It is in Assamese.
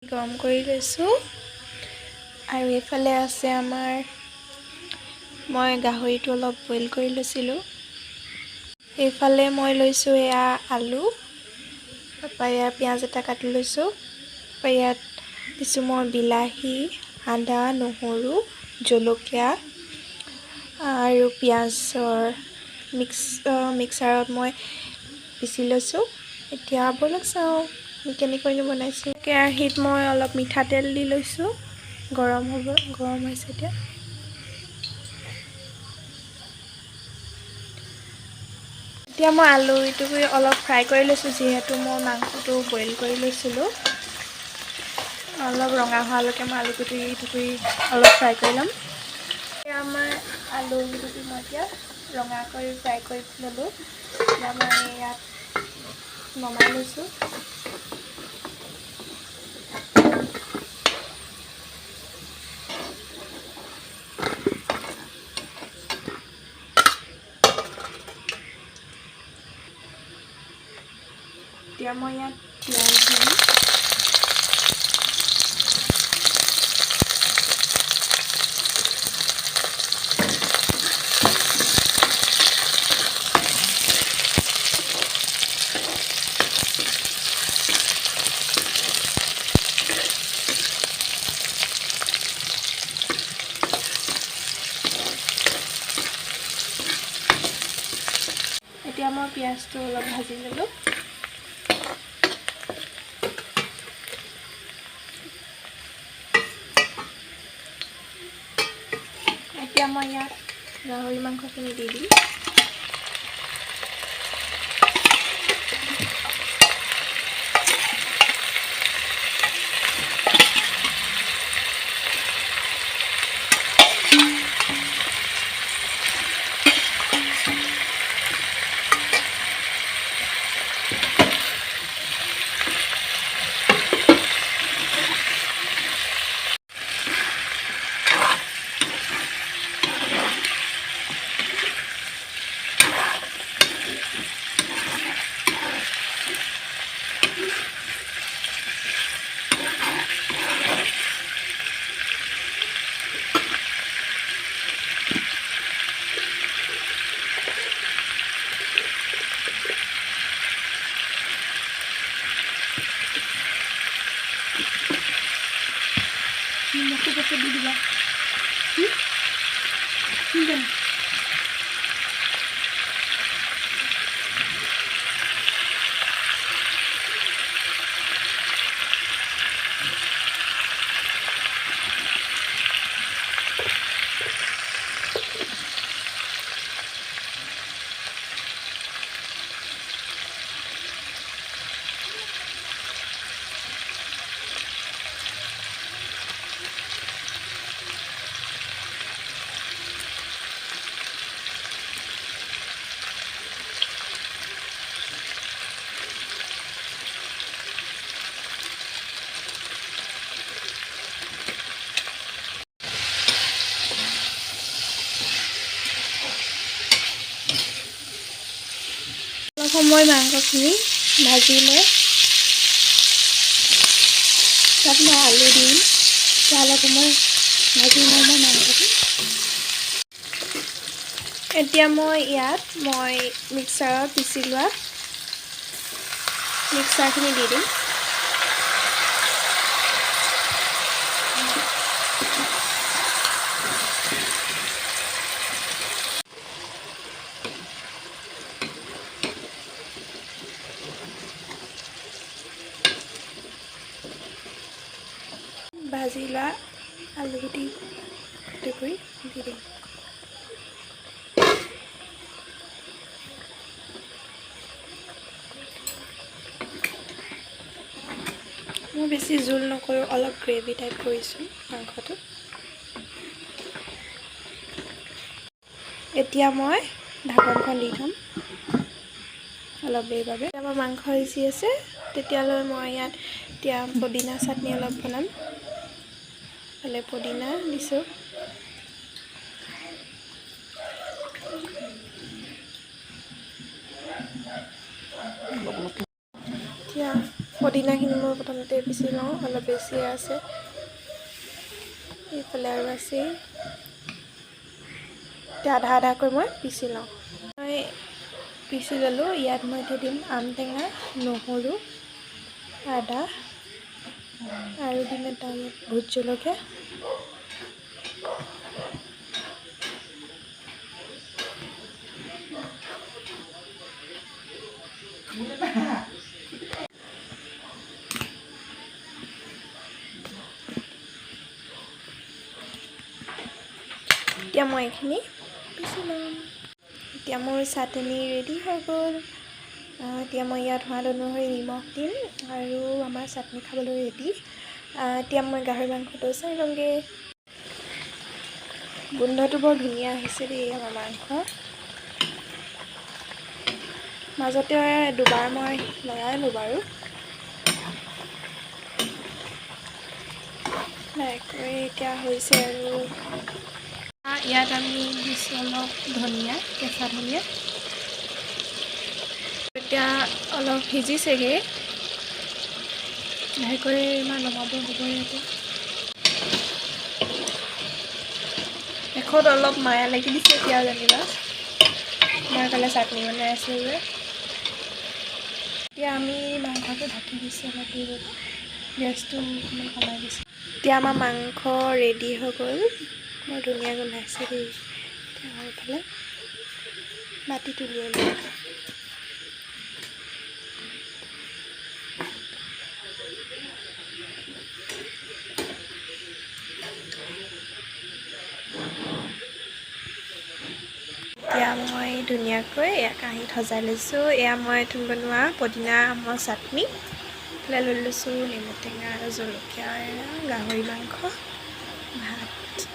গৰম কৰি লৈছোঁ আৰু এইফালে আছে আমাৰ মই গাহৰিটো অলপ বইল কৰি লৈছিলোঁ। এইফালে মই লৈছোঁ এয়া আলু, তাৰপৰা ইয়াত পিঁয়াজ এটা কাটি লৈছোঁ, তাৰপৰা ইয়াত দিছোঁ মই বিলাহী, আদা, নহৰু, জলকীয়া আৰু পিঁয়াজৰ মিক্সাৰত মই পিচি লৈছোঁ। এতিয়া ব'লক চাওঁ কেনেকৈ বনাইছোঁ। কেৰাহীত মই অলপ মিঠাতেল দি লৈছোঁ, গৰম হৈছে এতিয়া। এতিয়া মই আলুটো অলপ ফ্ৰাই কৰি লৈছোঁ, যিহেতু মই মাংসটো বইল কৰি লৈছিলোঁ। অলপ ৰঙা হোৱালৈকে মই আলুগুটি অলপ ফ্ৰাই কৰি ল'ম। এতিয়া আমাৰ আলুগুটি মই এতিয়া ৰঙা কৰি ফ্ৰাই কৰি ল'লোঁ। এতিয়া মই ইয়াত নমাই লৈছোঁ। এতিয়া মই ইয়াত পিঁয়াজ দিম। এতিয়া মই পিঁয়াজটো অলপ ভাজি ল'লোঁ। এতিয়া মই ইয়াত গাহৰি মাংসখিনি দি দিম। নিমখটো দি দিবা। অলপ সময় মাংসখিনি ভাজি লৈ তাত মই আলু দিম। অলপ সময় ভাজি লওঁ মই মাংসটো। এতিয়া মই ইয়াত মিক্সাৰত পিচি লোৱা মিক্সাৰখিনি দি দিম। ভাজি লোৱা আলুগুটি কৰি দি দিম। মই বেছি জোল নকৰোঁ, অলপ গ্ৰেভি টাইপ কৰিছোঁ মাংসটো। এতিয়া মই ঢাকনখন দি থ'ম অলপ দেৰিৰ বাবে। আমাৰ মাংস সিজি আছে, তেতিয়ালৈ মই ইয়াত এতিয়া পদিনা চাটনি অলপ বনাম। এইফালে পদিনা দিছোঁ। এতিয়া পদিনাখিনি মই প্ৰথমতে পিচি লওঁ, অলপ বেছিয়ে আছে। এইফালে আৰু আছেই। এতিয়া আধা আধাকৈ মই পিচি লওঁ। মই পিচি ল'লোঁ। ইয়াত মই এতিয়া দিম আম টেঙা, নহৰু, আদা আৰু দিম এটা ইয়াত ভোট জলকীয়া। এতিয়া মই এইখিনি পিচি ল'ম। এতিয়া মোৰ চাটনি ৰেডি হৈ গ'ল। এতিয়া মই ইয়াত সোৱাদ অনুসৰি নিমখ দিম আৰু আমাৰ চাটনি খাবলৈ ৰেডি। এতিয়া মই গাহৰি মাংসটো চাই লওঁগৈ। গোন্ধটো বৰ ধুনীয়া আহিছে দেই আমাৰ মাংস। মাজতে দুবাৰ মই লৰালো বাৰু। লাহেকৈ এতিয়া হৈছে আৰু। ইয়াত আমি দিছোঁ অলপ ধনিয়া, কেঁচা ধনিয়া। এতিয়া অলপ সিজিছেগৈ। লাহেকৈ ইমান নমাব হ'বই এতিয়া। শেষত অলপ মায়া লাগি দিছে এতিয়া যেনিবা। মই এইফালে চাটনি বনাই আছোঁ যে। এতিয়া আমি মাংসটো ঢাকি দিছোঁ অলপ দেৰি। গেছটো অকণমান কমাই দিছোঁ। এতিয়া আমাৰ মাংস ৰেডি হৈ গ'ল। বৰ ধুনীয়া গোন্ধাইছে দেই। এতিয়া মই এইফালে বাতিত উলিয়াই লওঁ। এতিয়া মই ধুনীয়াকৈ কাঁহীত সজাই লৈছোঁ। এয়া মই বনোৱা পদিনা আমৰ চাটনি। এইফালে লৈ লৈছোঁ নেমু টেঙা আৰু জলকীয়া, গাহৰি মাংস, ভাত।